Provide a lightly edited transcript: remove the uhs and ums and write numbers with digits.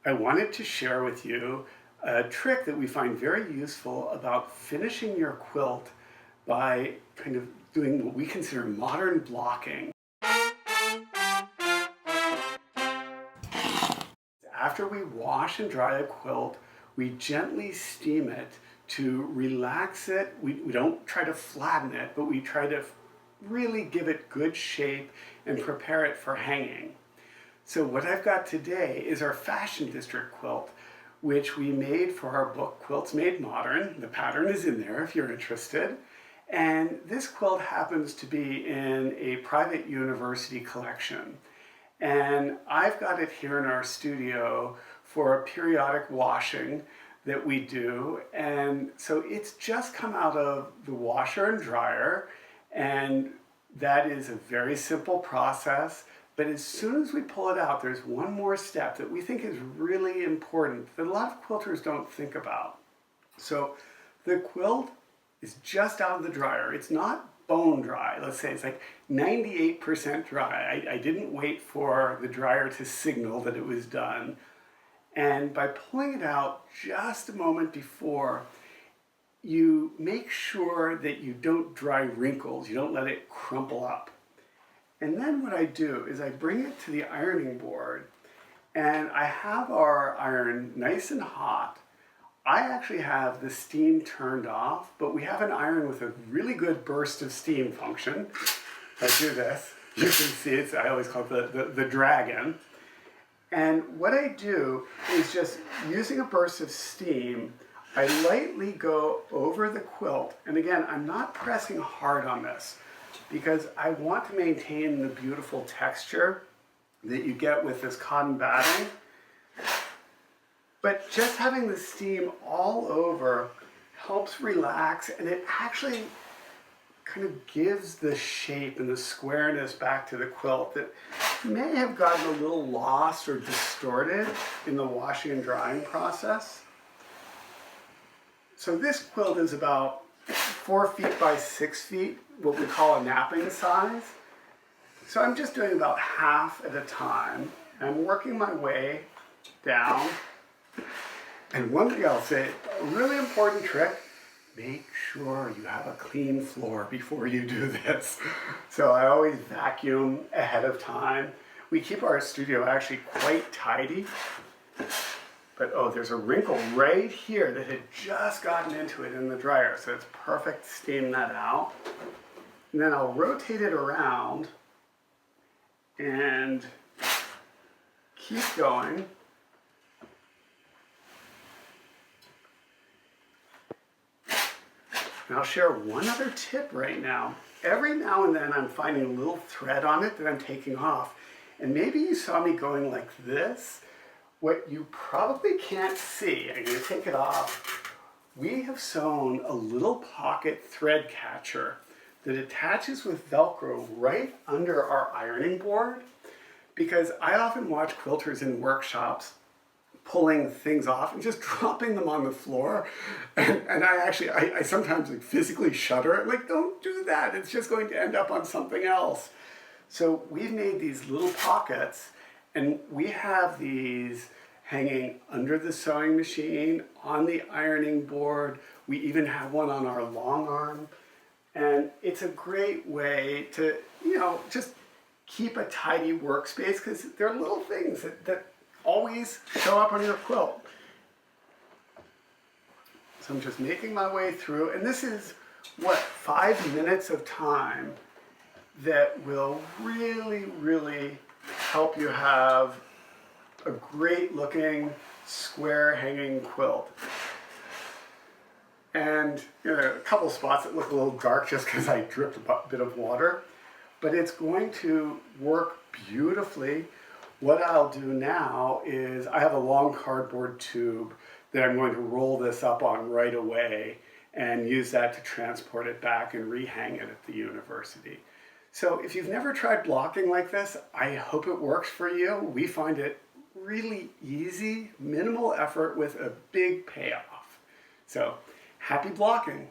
I wanted to share with you a trick that we find very useful about finishing your quilt by kind of doing what we consider modern blocking. After we wash and dry a quilt, we gently steam it to relax it. We don't try to flatten it, but we try to really give it good shape and prepare it for hanging. So what I've got today is our Fashion District quilt, which we made for our book, Quilts Made Modern. The pattern is in there if you're interested. And this quilt happens to be in a private university collection. And I've got it here in our studio for a periodic washing that we do. And so it's just come out of the washer and dryer, and that is a very simple process. But as soon as we pull it out, there's one more step that we think is really important that a lot of quilters don't think about. So the quilt is just out of the dryer. It's not bone dry. Let's say it's like 98% dry. I didn't wait for the dryer to signal that it was done. And by pulling it out just a moment before, you make sure that you don't dry wrinkles. You don't let it crumple up. And then what I do is I bring it to the ironing board, and I have our iron nice and hot. I actually have the steam turned off, but we have an iron with a really good burst of steam function. I do this. You can see it. I always call it the dragon. And what I do is just using a burst of steam, I lightly go over the quilt. And again, I'm not pressing hard on this, because I want to maintain the beautiful texture that you get with this cotton batting. But just having the steam all over helps relax, and it actually kind of gives the shape and the squareness back to the quilt that may have gotten a little lost or distorted in the washing and drying process. So this quilt is about 4 feet by 6 feet, what we call a napping size. So I'm just doing about half at a time. I'm working my way down. And one thing I'll say, a really important trick, make sure you have a clean floor before you do this. So I always vacuum ahead of time. We keep our studio actually quite tidy. But oh, there's a wrinkle right here that had just gotten into it in the dryer. So it's perfect to steam that out. And then I'll rotate it around and keep going. And I'll share one other tip right now. Every now and then I'm finding a little thread on it that I'm taking off. And maybe you saw me going like this. What you probably can't see, I'm going to take it off, we have sewn a little pocket thread catcher that attaches with Velcro right under our ironing board, because I often watch quilters in workshops pulling things off and just dropping them on the floor. And I sometimes like physically shudder. I'm like, don't do that. It's just going to end up on something else. So we've made these little pockets, and we have these hanging under the sewing machine, on the ironing board. We even have one on our long arm. And it's a great way to, just keep a tidy workspace, because there are little things that always show up on your quilt. So I'm just making my way through, and this is, 5 minutes of time that will really, really help you have a great looking square hanging quilt. And there are a couple spots that look a little dark just because I dripped a bit of water, but it's going to work beautifully. What I'll do now is I have a long cardboard tube that I'm going to roll this up on right away and use that to transport it back and rehang it at the university. So if you've never tried blocking like this, I hope it works for you. We find it really easy, minimal effort with a big payoff. So happy blocking.